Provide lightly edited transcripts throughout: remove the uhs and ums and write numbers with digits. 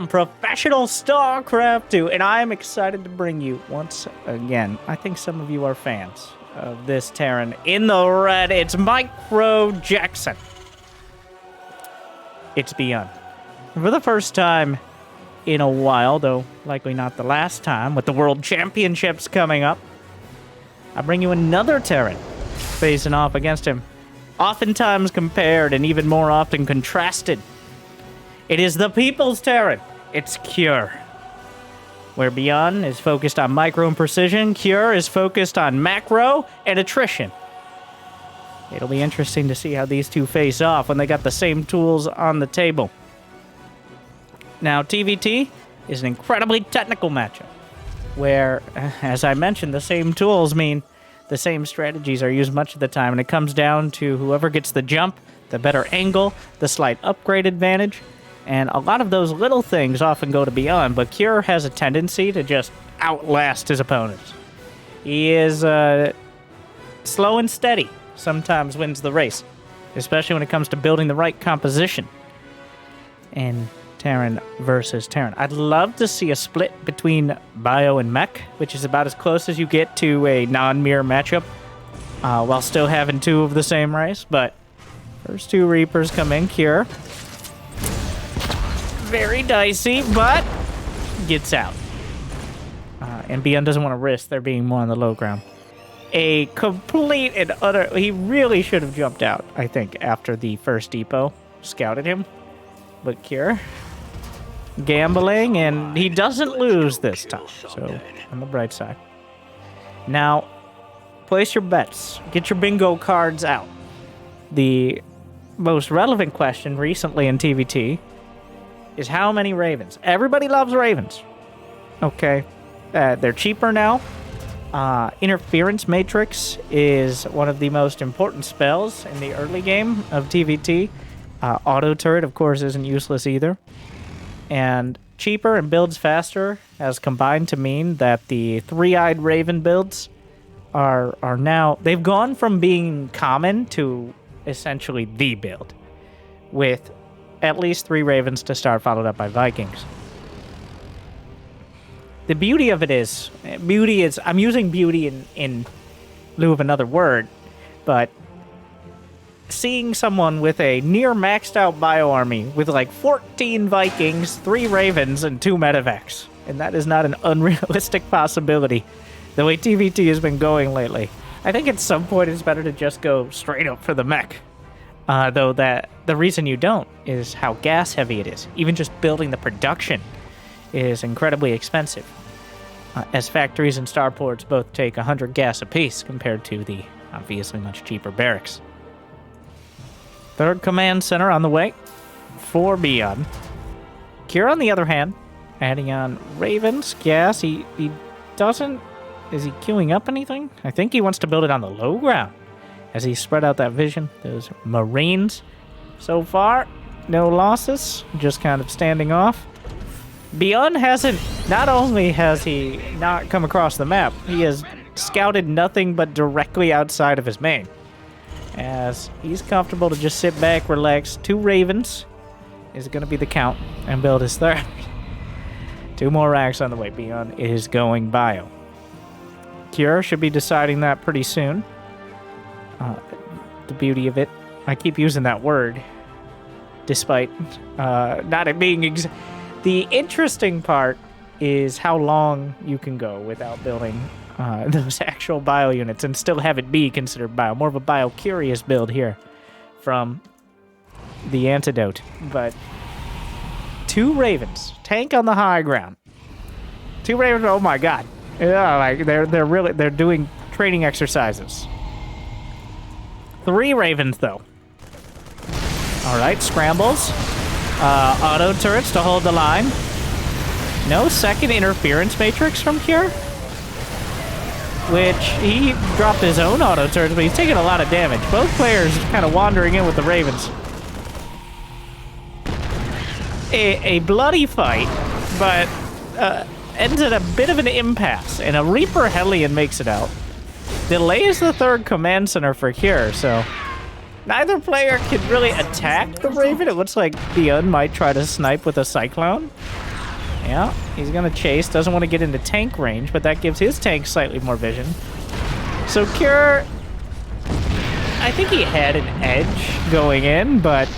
Professional StarCraft 2, and I am excited to bring you once again. I think some of you are fans of this Terran in the red. It's Micro Jackson. It's ByuN's. For the first time in a while, though likely not the last time, with the World Championships coming up, I bring you another Terran facing off against him. Oftentimes compared and even more often contrasted. It is the People's Terran. It's Cure. Where ByuN's is focused on micro and precision, Cure is focused on macro and attrition. It'll be interesting to see how these two face off when they got the same tools on the table. Now, TVT is an incredibly technical matchup, where, as I mentioned, the same tools mean the same strategies are used much of the time, and it comes down to whoever gets the jump, the better angle, the slight upgrade advantage. And a lot of those little things often go to ByuN's, but Cure has a tendency to just outlast his opponents. He is slow and steady, sometimes wins the race, especially when it comes to building the right composition. And Terran versus Terran. I'd love to see a split between Bio and Mech, which is about as close as you get to a non-mirror matchup, while still having two of the same race. But first two Reapers come in, Cure. Very dicey, but gets out. And ByuN's doesn't want to risk there being more on the low ground. A complete and utter... He really should have jumped out, I think, after the first depot scouted him. But Cure gambling, and he doesn't lose this time. So, on the bright side. Now, place your bets. Get your bingo cards out. The most relevant question recently in TVT is how many Ravens? Everybody loves Ravens. Okay. They're cheaper now. Interference Matrix is one of the most important spells in the early game of TVT. Auto Turret, of course, isn't useless either. And cheaper and builds faster has combined to mean that the three-eyed Raven builds are now... They've gone from being common to essentially the build, with at least 3 Ravens to start, followed up by Vikings. The beauty of it is... I'm using beauty in lieu of another word, but seeing someone with a near maxed out bio army with like 14 Vikings, 3 Ravens, and 2 Medevacs. And that is not an unrealistic possibility, the way TVT has been going lately. I think at some point it's better to just go straight up for the mech. Though that the reason you don't is how gas heavy it is. Even just building the production is incredibly expensive, as factories and starports both take 100 gas apiece compared to the obviously much cheaper barracks. Third command center on the way for ByuN's. Cure, on the other hand, adding on Ravens, gas. He doesn't... Is he queuing up anything? I think he wants to build it on the low ground as he spread out that vision. Those Marines. So far, no losses, just kind of standing off. ByuN's hasn't... Not only has he not come across the map, he has scouted nothing but directly outside of his main, as he's comfortable to just sit back, relax. 2 Ravens is going to be the count, and build his third. 2 more racks on the way. ByuN's is going bio. Cure should be deciding that pretty soon. The beauty of it, I keep using that word, despite not it being... The interesting part is how long you can go without building those actual bio units and still have it be considered bio. More of a bio-curious build here from the antidote. But 2 Ravens, tank on the high ground. 2 Ravens, oh my god. Yeah, like they're doing training exercises. 3 Ravens though. Alright, scrambles. Auto turrets to hold the line. No second interference matrix from Cure, which he dropped his own auto turrets, but he's taking a lot of damage. Both players kind of wandering in with the Ravens. A bloody fight, but ends at a bit of an impasse, and a Reaper Hellion makes it out. Delays the third command center for Cure, so neither player can really attack the Raven. It looks like ByuN's might try to snipe with a Cyclone. Yeah, he's gonna chase. Doesn't want to get into tank range, but that gives his tank slightly more vision. So Cure, I think he had an edge going in, but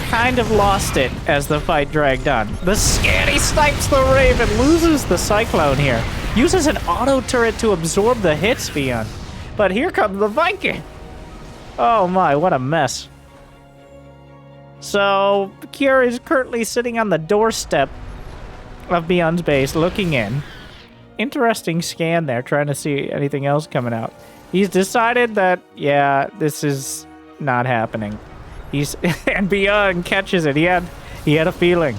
kind of lost it as the fight dragged on. The Scanny snipes the Raven, loses the Cyclone here. Uses an auto turret to absorb the hits, ByuN. But here comes the Viking. Oh my, what a mess. So, Cure is currently sitting on the doorstep of ByuN's base, looking in. Interesting scan there, trying to see anything else coming out. He's decided that, yeah, this is not happening. And ByuN catches it. He had a feeling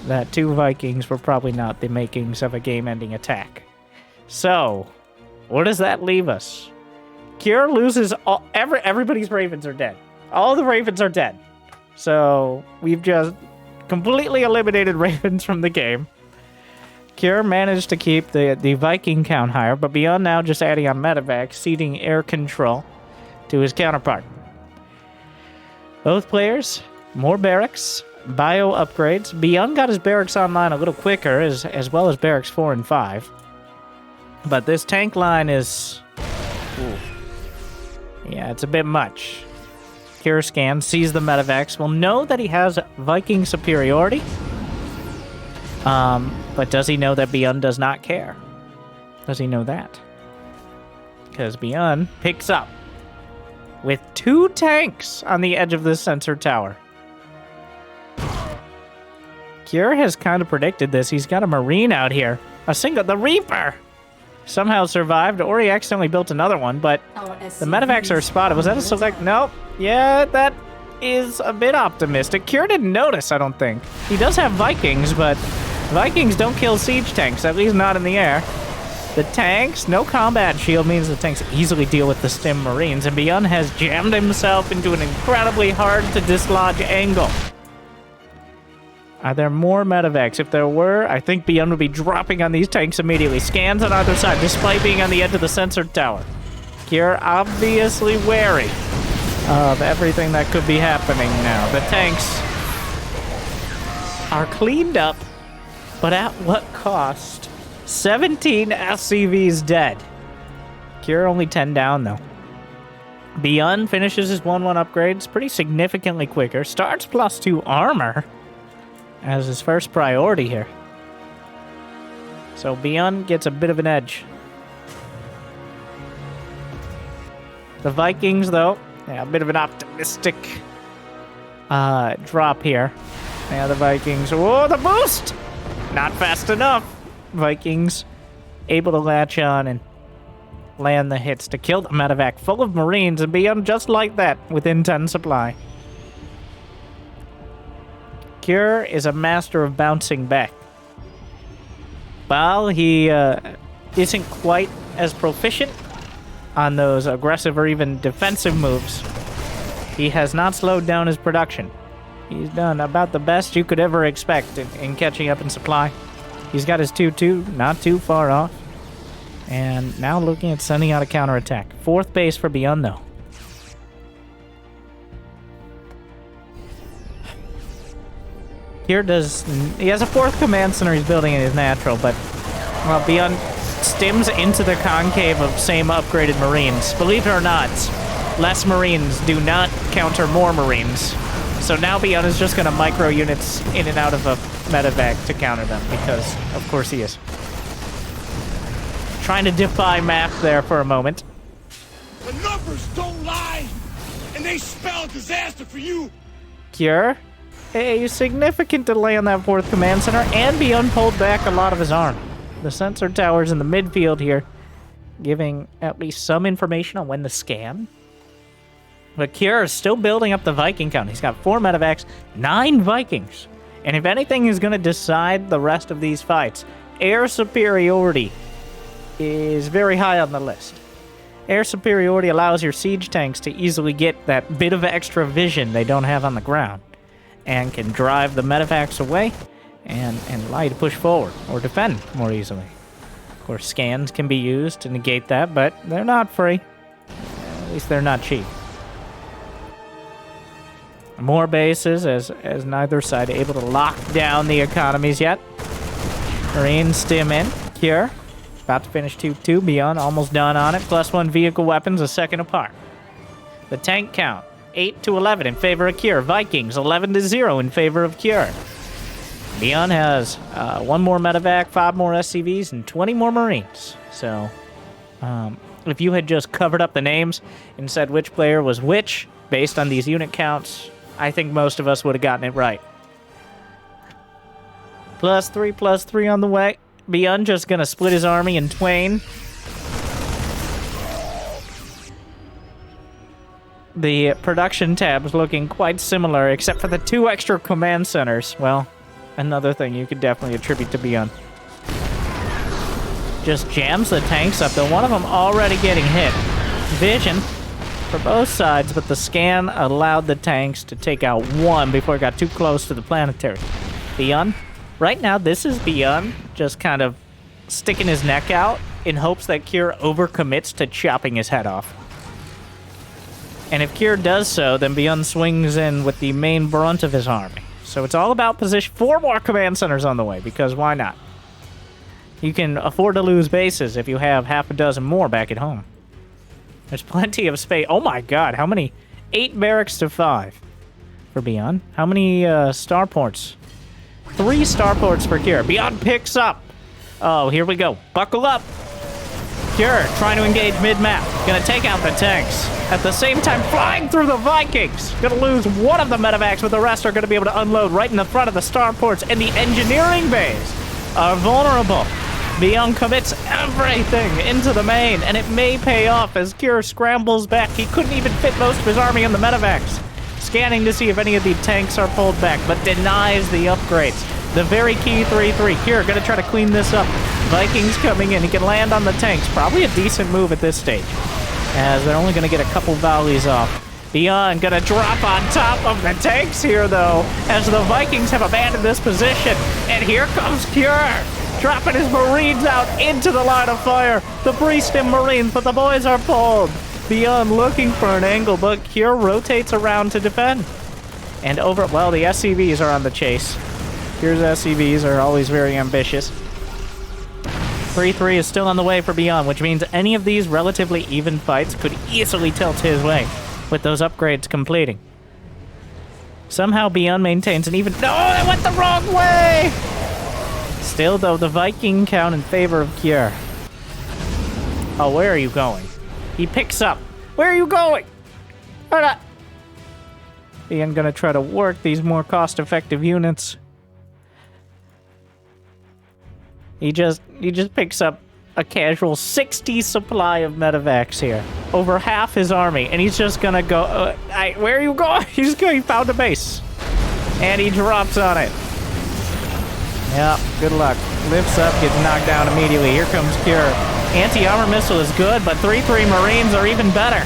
that 2 Vikings were probably not the makings of a game-ending attack. So, where does that leave us? Cure loses all. Everybody's Ravens are dead. All the Ravens are dead. So, we've just completely eliminated Ravens from the game. Cure managed to keep the Viking count higher, but ByuN now just adding on medevac, ceding air control to his counterpart. Both players, more barracks, bio upgrades. ByuN got his barracks online a little quicker, as well as barracks 4 and 5. But this tank line is... Ooh. Yeah, it's a bit much. Cure scan, sees the medevacs, will know that he has Viking superiority. But does he know that ByuN does not care? Does he know that? Because ByuN picks up with 2 tanks on the edge of this sensor tower. Cure has kind of predicted this. He's got a Marine out here. The Reaper! Somehow survived, or he accidentally built another one, but the medevacs are spotted. Was that a select? Nope. Yeah, that is a bit optimistic. Cure didn't notice, I don't think. He does have Vikings, but Vikings don't kill siege tanks, at least not in the air. The tanks, no combat shield means the tanks easily deal with the stim Marines, and ByuN has jammed himself into an incredibly hard to dislodge angle. Are there more medevacs? If there were, I think ByuN would be dropping on these tanks immediately. Scans on either side, despite being on the edge of the sensor tower. Cure obviously wary of everything that could be happening now. The tanks are cleaned up, but at what cost? 17 SCVs dead. Cure only 10 down, though. ByuN finishes his 1-1 upgrades pretty significantly quicker. Starts +2 armor as his first priority here. So ByuN gets a bit of an edge. The Vikings, though, yeah, a bit of an optimistic drop here. Yeah, the Vikings. Whoa, the boost! Not fast enough. Vikings able to latch on and land the hits to kill the medevac full of Marines, and ByuN just like that within 10 supply. Cure is a master of bouncing back. While he isn't quite as proficient on those aggressive or even defensive moves, he has not slowed down his production. He's done about the best you could ever expect in catching up in supply. He's got his 2-2, not too far off. And now looking at sending out a counterattack. 4th base for ByuN, though. Here he has a 4th command center he's building in his natural, but well, ByuN stims into the concave of same upgraded Marines. Believe it or not, less Marines do not counter more Marines. So now ByuN is just going to micro units in and out of a medevac to counter them, because of course he is. Trying to defy map there for a moment. The numbers don't lie, and they spell disaster for you. Cure, a significant delay on that 4th command center, and ByuN pulled back a lot of his army. The sensor towers in the midfield here, giving at least some information on when to scan. But Cure is still building up the Viking count. He's got 4 medevacs, 9 Vikings. And if anything is going to decide the rest of these fights, air superiority is very high on the list. Air superiority allows your siege tanks to easily get that bit of extra vision they don't have on the ground, and can drive the medevacs away and allow you to push forward or defend more easily. Of course, scans can be used to negate that, but they're not free. At least they're not cheap. More bases as neither side able to lock down the economies yet. Marines stim in. Cure. About to finish 2-2. ByuN almost done on it. +1 vehicle weapons a second apart. The tank count 8-11 in favor of Cure. Vikings 11-0 in favor of Cure. ByuN has 1 more medevac, 5 more SCVs, and 20 more Marines. So, if you had just covered up the names and said which player was which based on these unit counts, I think most of us would have gotten it right. +3 on the way. ByuN just gonna split his army in twain. The production tab is looking quite similar, except for the 2 extra command centers. Well, another thing you could definitely attribute to ByuN. Just jams the tanks up, though one of them already getting hit. Vision for both sides, but the scan allowed the tanks to take out 1 before it got too close to the planetary. ByuN, right now this is ByuN just kind of sticking his neck out in hopes that Cure overcommits to chopping his head off. And if Cure does so, then ByuN swings in with the main brunt of his army. So it's all about position. 4 more command centers on the way, because why not? You can afford to lose bases if you have half a dozen more back at home. There's plenty of space. Oh my god, how many? 8 barracks to 5 for ByuN. How many starports? 3 starports for Cure. ByuN picks up. Oh, here we go. Buckle up. Cure trying to engage mid-map. Gonna take out the tanks. At the same time, flying through the Vikings. Gonna lose 1 of the medevacs, but the rest are gonna be able to unload right in the front of the starports, and the engineering bays are vulnerable. ByuN commits everything into the main, and it may pay off as Cure scrambles back. He couldn't even fit most of his army on the medevacs. Scanning to see if any of the tanks are pulled back, but denies the upgrades. The very key 3-3. Cure gonna try to clean this up. Vikings coming in. He can land on the tanks. Probably a decent move at this stage, as they're only gonna get a couple volleys off. ByuN gonna drop on top of the tanks here, though, as the Vikings have abandoned this position. And here comes Cure, dropping his Marines out into the line of fire. The Breestim Marines, but the boys are pulled. ByuN looking for an angle, but Cure rotates around to defend. And over, well, the SCVs are on the chase. Cure's SCVs are always very ambitious. 3-3 is still on the way for ByuN, which means any of these relatively even fights could easily tilt his way, with those upgrades completing. Somehow ByuN maintains an even... No, it went the wrong way! Still, though, the Viking count in favor of Cure. Oh, where are you going? He picks up. Where are you going? ByuN gonna try to work these more cost-effective units. He just picks up a casual 60 supply of medevacs here. Over half his army. And he's just gonna go... where are you going? He found a base. And he drops on it. Yeah, good luck. Lifts up, gets knocked down immediately. Here comes Cure. Anti-armor missile is good, but 3-3 Marines are even better.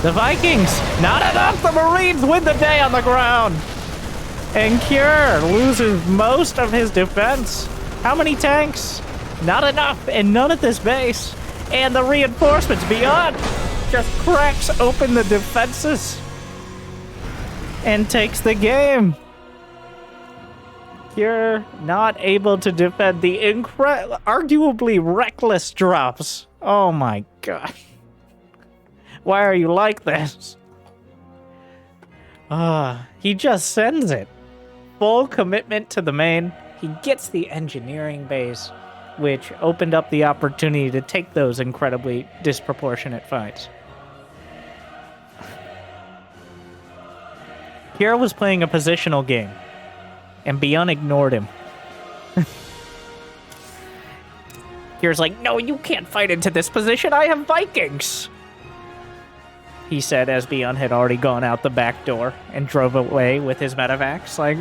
The Vikings, not enough! The Marines win the day on the ground! And Cure loses most of his defense. How many tanks? Not enough, and none at this base. And the reinforcements ByuN just cracks open the defenses and takes the game. Cure not able to defend the arguably reckless drops. Oh my god. Why are you like this? He just sends it. Full commitment to the main. He gets the engineering base, which opened up the opportunity to take those incredibly disproportionate fights. Cure was playing a positional game, and ByuN ignored him. Cure's like, no, you can't fight into this position. I have Vikings, he said, as ByuN had already gone out the back door and drove away with his medevacs. Like...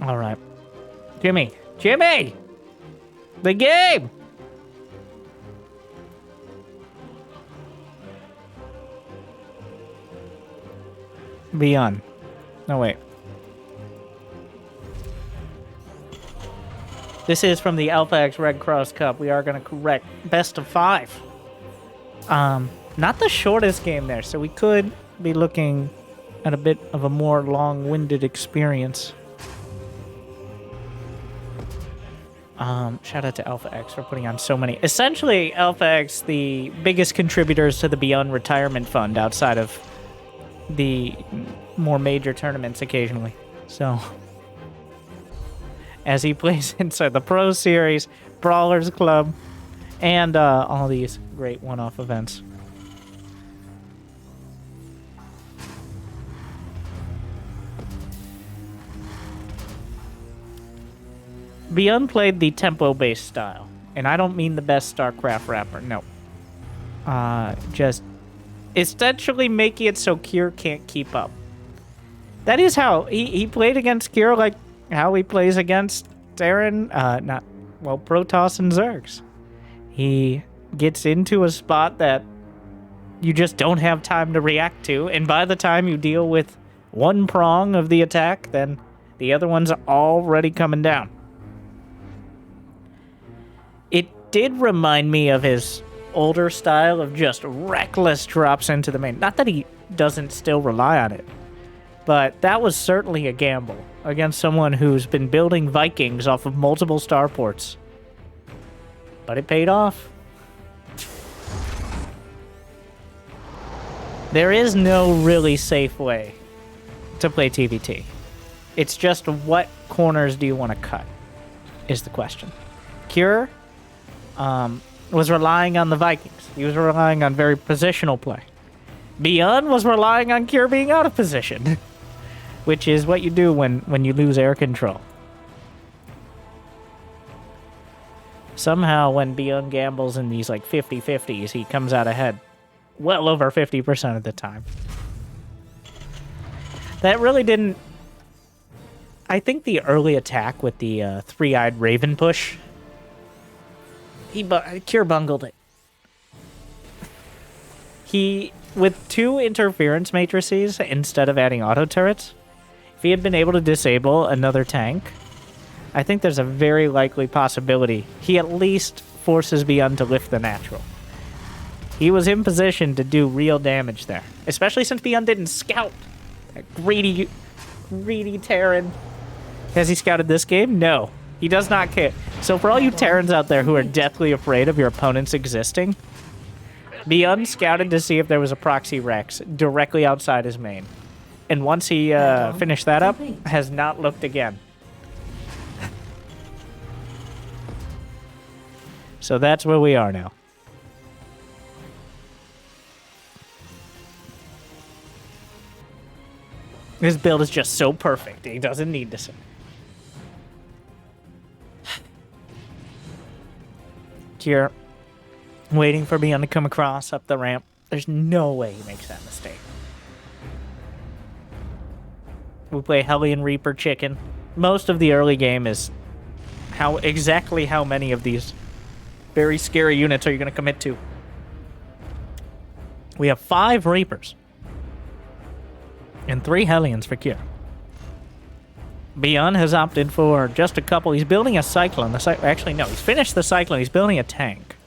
All right. Jimmy! The game! ByuN. No, wait. This is from the AlphaX Red Cross Cup. We are going to correct best of 5. Not the shortest game there, so we could be looking at a bit of a more long-winded experience. Shout out to AlphaX for putting on so many. Essentially, AlphaX, the biggest contributors to the ByuN's retirement fund outside of the more major tournaments occasionally. So, as he plays inside the Pro Series, Brawlers Club, and all these great one-off events. ByuN's played the tempo-based style, and I don't mean the best StarCraft rapper, no. Just essentially making it so Kier can't keep up. That is how he played against Kier, like how he plays against Terran, Protoss and Zergs. He gets into a spot that you just don't have time to react to, and by the time you deal with one prong of the attack, then the other one's already coming down. It did remind me of his older style of just reckless drops into the main. Not that he doesn't still rely on it, but that was certainly a gamble against someone who's been building Vikings off of multiple starports. But it paid off. There is no really safe way to play TVT. It's just what corners do you want to cut, is the question. Kier was relying on the Vikings. He was relying on very positional play. ByuN's was relying on Kier being out of position, which is what you do when you lose air control. Somehow, when ByuN's gambles in these like 50-50s, he comes out ahead well over 50% of the time. That really didn't... I think the early attack with the three-eyed Raven push, Kier bungled it. He, with 2 interference matrices instead of adding auto turrets, if he had been able to disable another tank, I think there's a very likely possibility he at least forces ByuN's to lift the natural. He was in position to do real damage there, especially since ByuN's didn't scout. That greedy Terran. Has he scouted this game? No. He does not care. So for all you Terrans out there who are deathly afraid of your opponents existing, ByuN's scouted to see if there was a proxy Rex directly outside his main. And once he finished that up, has not looked again. So that's where we are now. His build is just so perfect. He doesn't need to. Kier, waiting for ByuN's to come across up the ramp. There's no way he makes that mistake. We play Hellion Reaper Chicken. Most of the early game is exactly how many of these very scary units are you going to commit to? We have 5 Reapers and 3 Hellions for Kier. ByuN's has opted for just a couple. He's building a Cyclone. Actually, no, he's finished the Cyclone. He's building a tank.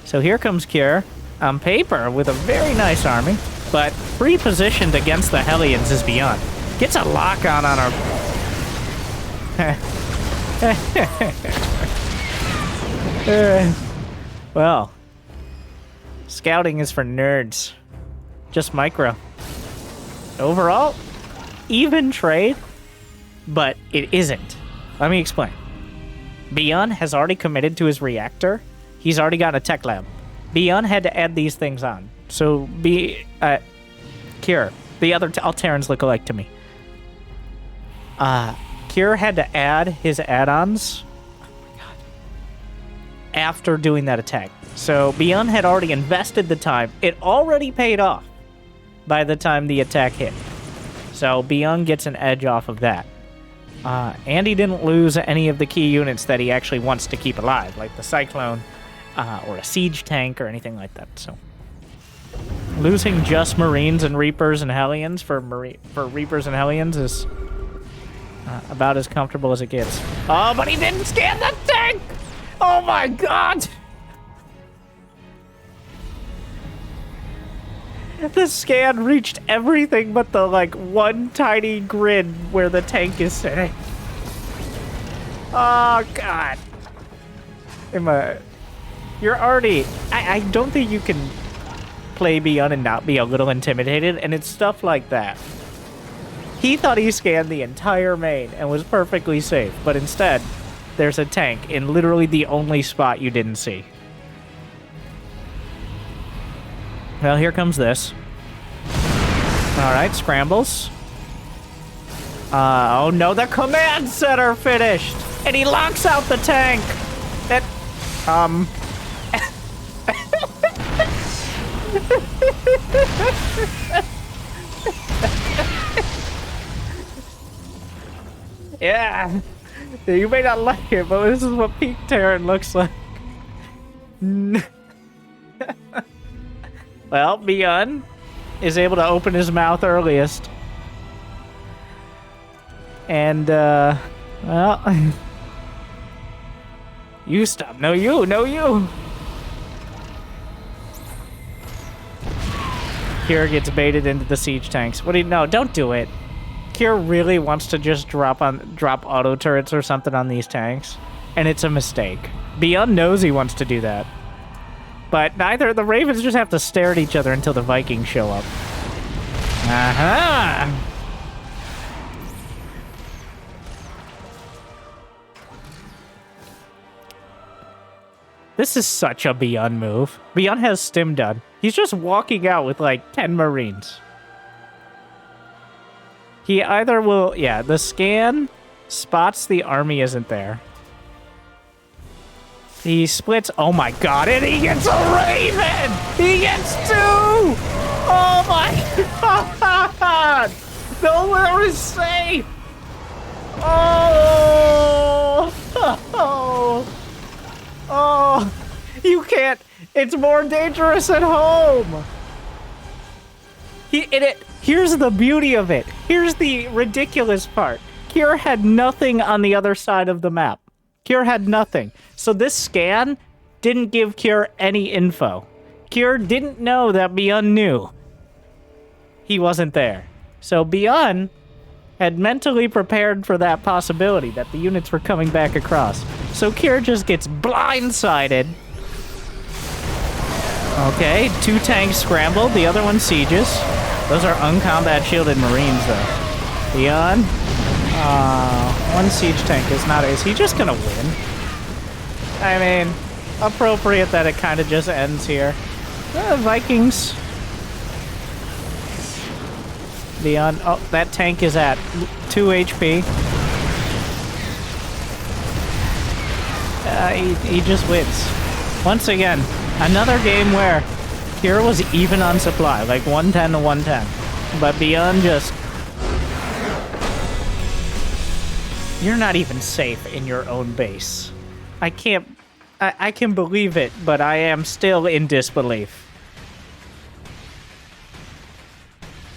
So here comes Kier on paper with a very nice army, but pre-positioned against the Hellions is ByuN's. Gets a lock on our... well, scouting is for nerds. Just micro. Overall, even trade, but it isn't. Let me explain. ByuN's has already committed to his reactor. He's already got a tech lab. ByuN's had to add these things on. So, Kier, the other all Terrans look alike to me. Kier had to add his add-ons after doing that attack. So ByuN's had already invested the time. It already paid off by the time the attack hit. So ByuN's gets an edge off of that. And he didn't lose any of the key units that he actually wants to keep alive, like the Cyclone or a siege tank or anything like that. So Losing just Marines and Reapers and Hellions for Reapers and Hellions is about as comfortable as it gets. Oh, but he didn't scan the tank! Oh my god! The scan reached everything but the, like, one tiny grid where the tank is sitting. Oh, God. You're already... I don't think you can play ByuN and not be a little intimidated, and it's stuff like that. He thought he scanned the entire main and was perfectly safe, but instead, there's a tank in literally the only spot you didn't see. Well, here comes this. Alright, scrambles. Oh no, the command center finished! And he locks out the tank! That, yeah! You may not like it, but this is what peak Terran looks like. Well, ByuN is able to open his mouth earliest. And, well... You stop. No, you. No, you. Kira gets baited into the siege tanks. What do you... No, don't do it. Kira really wants to just drop auto turrets or something on these tanks. And it's a mistake. ByuN knows he wants to do that. But neither... The Ravens just have to stare at each other until the Vikings show up. Aha! This is such a ByuN move. ByuN has stim done. He's just walking out with like 10 Marines. He either will... Yeah, the scan spots the army isn't there. He splits... Oh my god, and he gets a Raven! He gets 2! Oh my god! Nowhere is safe! Oh! Oh! Oh! You can't... It's more dangerous at home! Here's the beauty of it. Here's the ridiculous part. Kira had nothing on the other side of the map. Kira had nothing. So this scan didn't give Kira any info. Kira didn't know that ByuN knew he wasn't there. So ByuN had mentally prepared for that possibility, that the units were coming back across. So Kira just gets blindsided. Okay, 2 tanks scrambled, the other one sieges. Those are uncombat shielded Marines, though. ByuN? 1 siege tank is not... Is he just gonna win? I mean, appropriate that it kind of just ends here. Vikings. ByuN... Oh, that tank is at 2 HP. He just wins. Once again, another game where Kira was even on supply, like 110 to 110. But ByuN just... You're not even safe in your own base. I can't... I can believe it, but I am still in disbelief.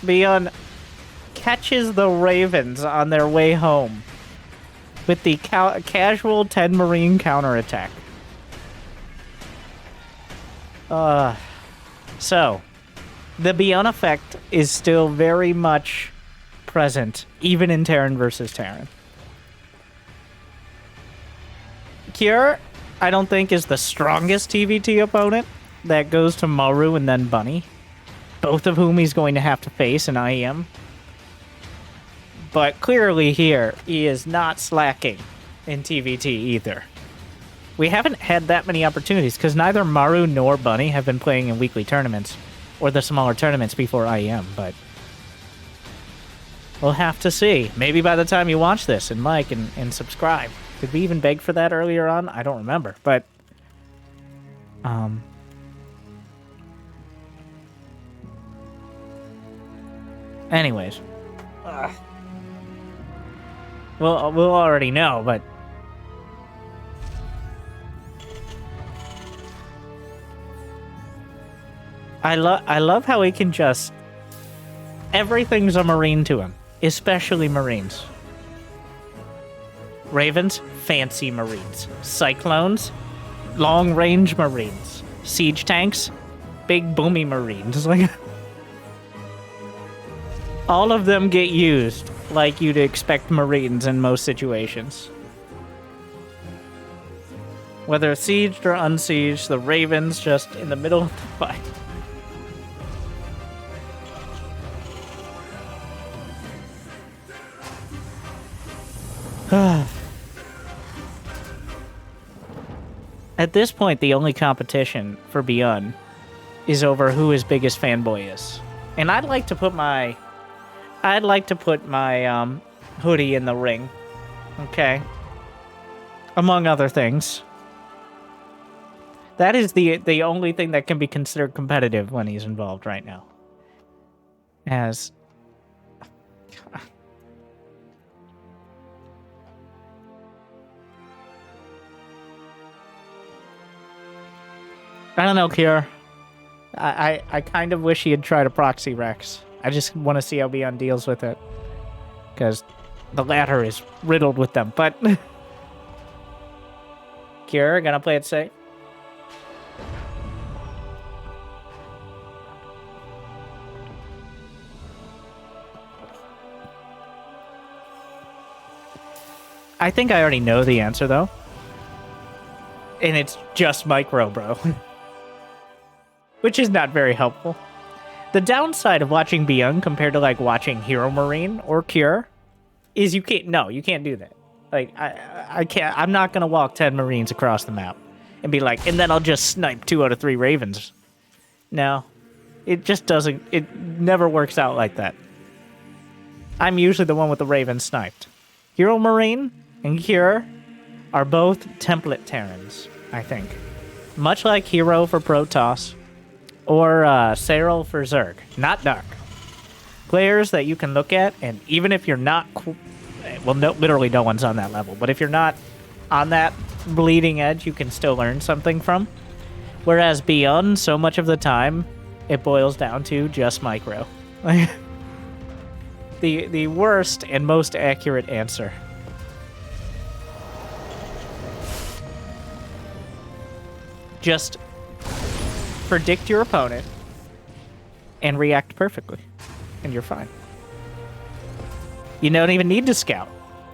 ByuN catches the Ravens on their way home with the casual 10 Marine counterattack. So, the ByuN effect is still very much present, even in Terran versus Terran. Kira, I don't think, is the strongest TVT opponent. That goes to Maru and then Bunny, both of whom he's going to have to face in IEM. But clearly here, he is not slacking in TVT either. We haven't had that many opportunities, because neither Maru nor Bunny have been playing in weekly tournaments, or the smaller tournaments before IEM, but we'll have to see. Maybe by the time you watch this, and like, and subscribe. Did we even beg for that earlier on? I don't remember, but... Anyways. Well, we'll already know, but... I love how he can just... Everything's a Marine to him, especially Marines. Ravens, fancy Marines. Cyclones, long-range Marines. Siege tanks, big boomy Marines. Like, all of them get used like you'd expect Marines in most situations. Whether sieged or unsieged, the Ravens just in the middle of the fight. At this point, the only competition for ByuN is over who his biggest fanboy is. And I'd like to put my hoodie in the ring. Okay. Among other things. That is the only thing that can be considered competitive when he's involved right now. As... I don't know, Kier. I kind of wish he had tried a proxy Rex. I just want to see how ByuN deals with it. Because the latter is riddled with them. But... Kier, gonna play it safe? I think I already know the answer, though. And it's just micro, bro. Which is not very helpful. The downside of watching ByuN compared to, like, watching Hero Marine or Cure is you can't do that. Like, I can't, I'm not gonna walk 10 Marines across the map and be like, and then I'll just snipe 2 out of 3 Ravens. No. It just doesn't, it never works out like that. I'm usually the one with the Raven sniped. Hero Marine and Cure are both template Terrans, I think. Much like Hero for Protoss, or Serral for Zerg, not Dark. Players that you can look at, and even if you're not... Well, no, literally no one's on that level, but if you're not on that bleeding edge, you can still learn something from. Whereas ByuN, so much of the time, it boils down to just micro. The worst and most accurate answer. Just predict your opponent and react perfectly, and you're fine. You don't even need to scout,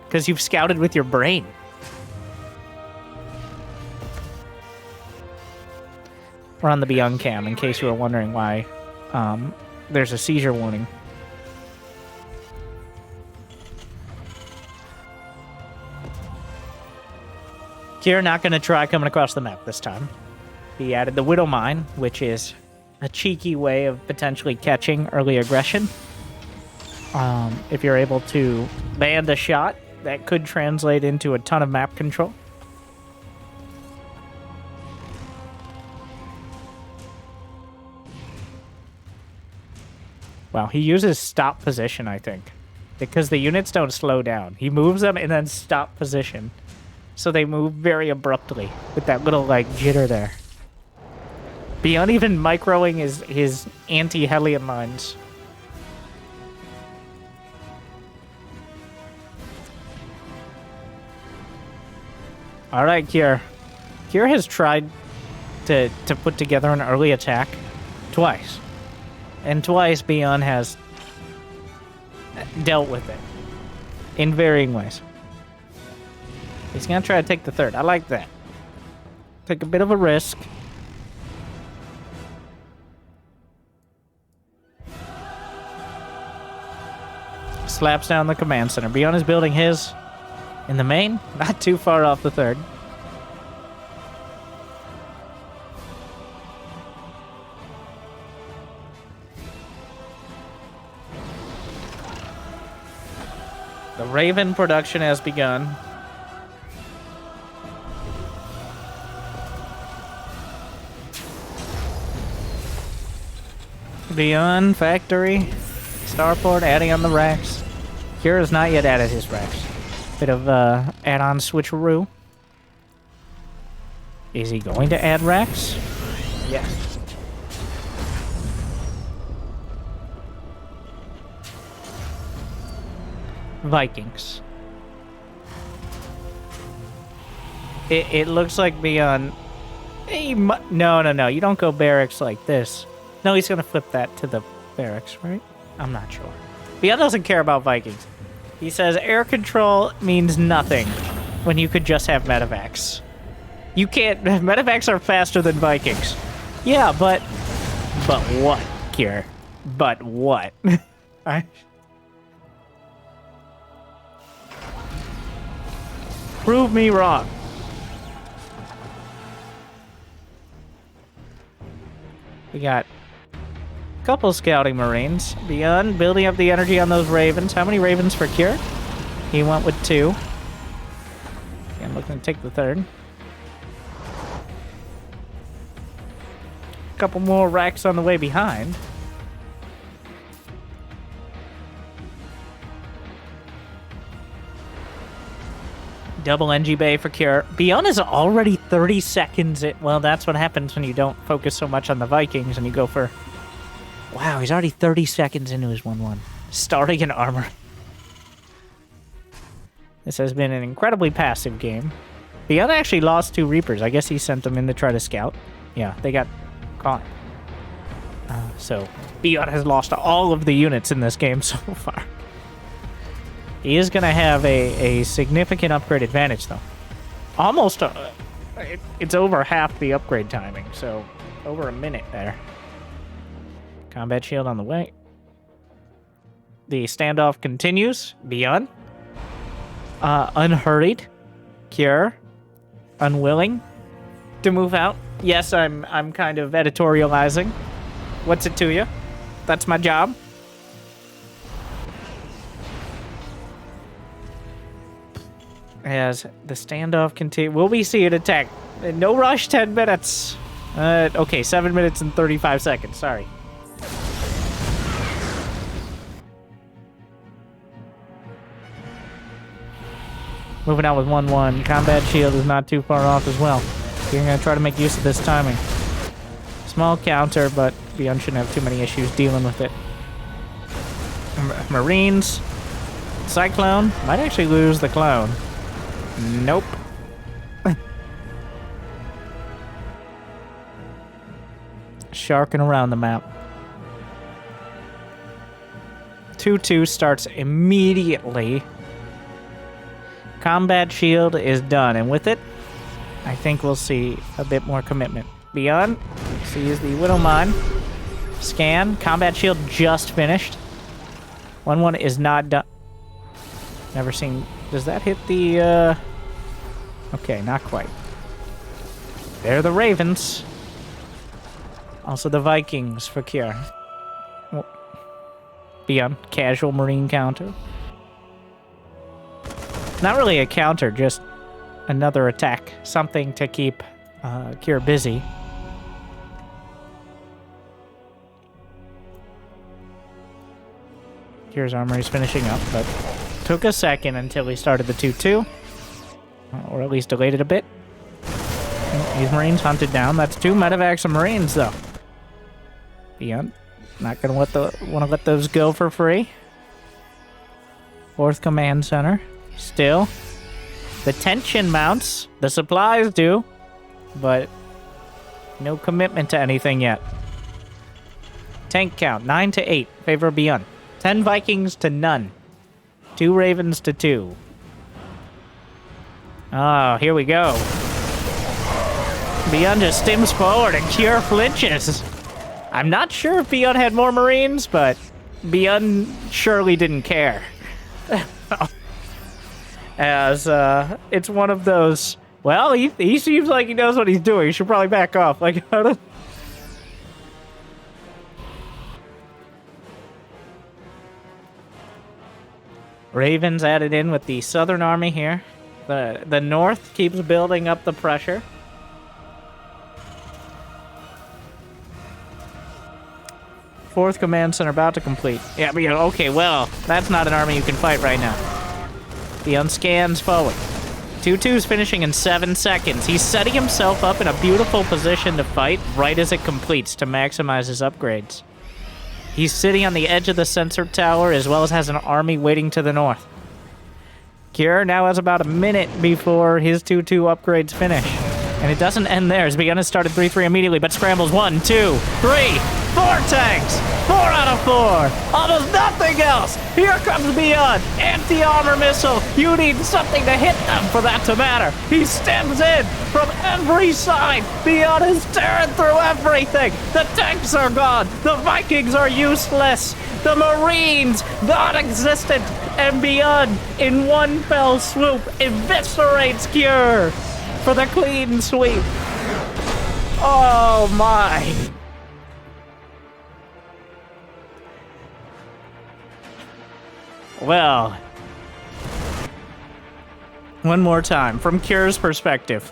because you've scouted with your brain. We're on the ByuN cam, in case you were wondering why there's a seizure warning. Kier not going to try coming across the map this time. He added the Widow Mine, which is a cheeky way of potentially catching early aggression. If you're able to land a shot, that could translate into a ton of map control. Wow, he uses stop position, I think. Because the units don't slow down. He moves them and then stop position. So they move very abruptly with that little, like, jitter there. ByuN even microing his anti-helium mines. Alright, Kier. Kier has tried to put together an early attack twice. And twice ByuN has dealt with it in varying ways. He's gonna try to take the third. I like that. Take a bit of a risk. Slaps down the command center. ByuN is building his in the main. Not too far off the third. The Raven production has begun. ByuN factory. Starport adding on the racks. Kira has not yet added his racks. Bit of add-on switcheroo. Is he going to add racks? Yes. Vikings. It looks like ByuN. No. You don't go barracks like this. No, he's gonna flip that to the barracks, right? I'm not sure. ByuN doesn't care about Vikings. He says air control means nothing when you could just have medevacs. You can't. Medevacs are faster than Vikings. Yeah, but what, Kier? But what? Prove me wrong. We got a couple scouting marines. ByuN building up the energy on those ravens. How many ravens for Kier? He went with 2. I'm looking to take the 3rd. A couple more racks on the way behind. Double NG Bay for Kier. ByuN is already 30 seconds in. Well, that's what happens when you don't focus so much on the Vikings and you go for... Wow, he's already 30 seconds into his 1-1. Starting in armor. This has been an incredibly passive game. ByuN actually lost 2 Reapers. I guess he sent them in to try to scout. Yeah, they got caught. So, ByuN has lost all of the units in this game so far. He is going to have a significant upgrade advantage, though. Almost, it's over half the upgrade timing, so over a minute there. Combat shield on the way. The standoff continues. ByuN. Unhurried. Kier. Unwilling to move out. Yes, I'm kind of editorializing. What's it to you? That's my job. As the standoff continues, will we see an attack? No rush, 10 minutes. Okay, 7 minutes and 35 seconds. Sorry. Moving out with 1-1. Combat shield is not too far off as well. You're going to try to make use of this timing. Small counter, but ByuN shouldn't have too many issues dealing with it. Marines. Cyclone. Might actually lose the clone. Nope. Sharking around the map. 2-2 starts immediately. Combat shield is done, and with it, I think we'll see a bit more commitment. ByuN sees the Widowmine. Scan. Combat shield just finished. 1-1 is not done. Never seen... Does that hit the, Okay, not quite. They're the Ravens. Also the Vikings for Kier. Oh. ByuN. Casual Marine counter. Not really a counter, just another attack. Something to keep Kier busy. Kier's armor is finishing up, but took a second until he started the 2-2. Or at least delayed it a bit. These Marines hunted down. That's 2 medevacs of Marines, though. ByuN not gonna want to let those go for free. 4th command center. Still, the tension mounts. The supplies do, but no commitment to anything yet. Tank count 9-8. Favor ByuN. 10 Vikings to none. 2 Ravens to 2. Oh, here we go. ByuN just stims forward and Kier flinches. I'm not sure if ByuN had more Marines, but ByuN surely didn't care. As it's one of those, well, he seems like he knows what he's doing. He should probably back off. Like, how to... Ravens added in with the Southern Army here. The North keeps building up the pressure. Fourth command center about to complete. Yeah, but okay, well, that's not an army you can fight right now. ByuN scans forward. 2-2's finishing in 7 seconds. He's setting himself up in a beautiful position to fight right as it completes to maximize his upgrades. He's sitting on the edge of the sensor tower as well as has an army waiting to the north. Cure now has about a minute before his 2-2 upgrades finish. And it doesn't end there, as ByuN's started 3-3 immediately, but scrambles 1, 2, 3, 4 tanks! 4 out of 4! Almost nothing else! Here comes ByuN! Anti-armor missile! You need something to hit them for that to matter! He stems in from every side! ByuN is tearing through everything! The tanks are gone! The Vikings are useless! The Marines non-existent! And ByuN, in one fell swoop, eviscerates Cure for the clean sweep! Oh my! Well, one more time, from Cure's perspective.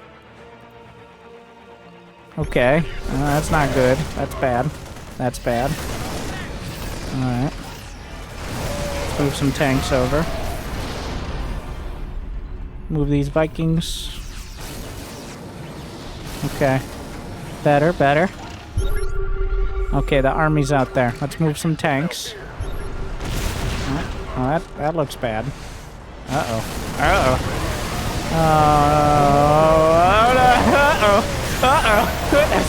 Okay, that's not good. That's bad. That's bad. Alright. Let's move some tanks over. Move these Vikings. Okay. Better, better. Okay, the army's out there. Let's move some tanks. Oh, that looks bad. Uh-oh. Uh-oh. Oh, no. Uh-oh. Uh-oh. Goodness.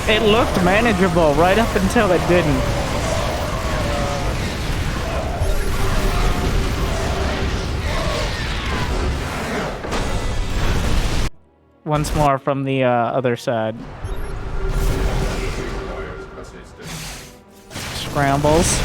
It looked manageable right up until it didn't. Once more from the other side. Scrambles.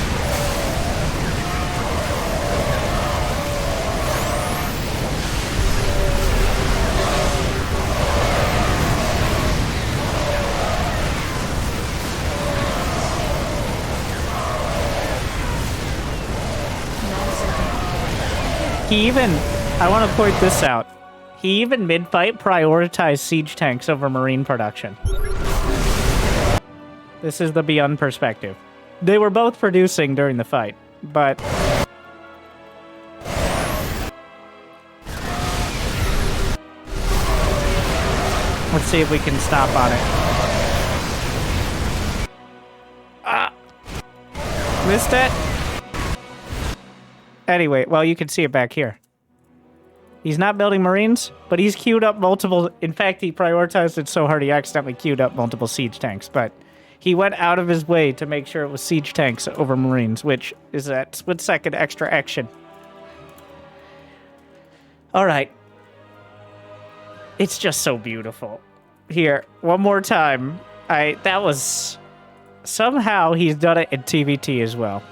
He even, I want to point this out. He even mid-fight prioritized siege tanks over marine production. This is the ByuN perspective. They were both producing during the fight, but... Let's see if we can stop on it. Ah! Missed it? Anyway, well, you can see it back here. He's not building Marines, but he's queued up multiple... In fact, he prioritized it so hard he accidentally queued up multiple siege tanks, but he went out of his way to make sure it was siege tanks over Marines, which is that split-second extra action. All right. It's just so beautiful. Here, one more time. That was... Somehow he's done it in TVT as well.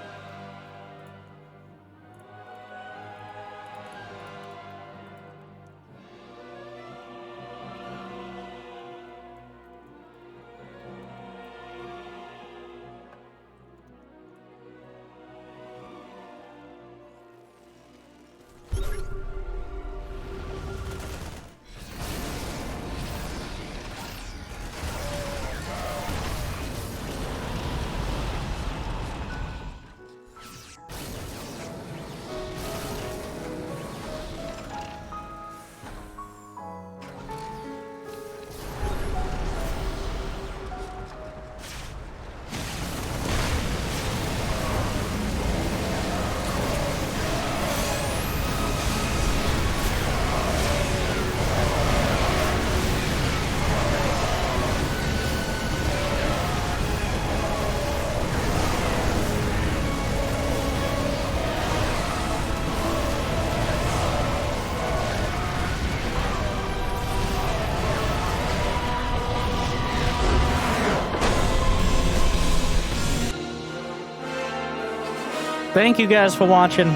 Thank you guys for watching.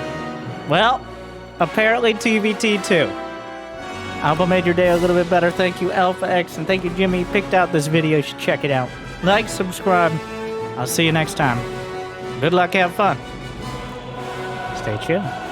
Well, apparently TVT too. I hope I made your day a little bit better. Thank you, AlphaX, and thank you, Jimmy. Picked out this video. You should check it out. Like, subscribe. I'll see you next time. Good luck, have fun. Stay chill.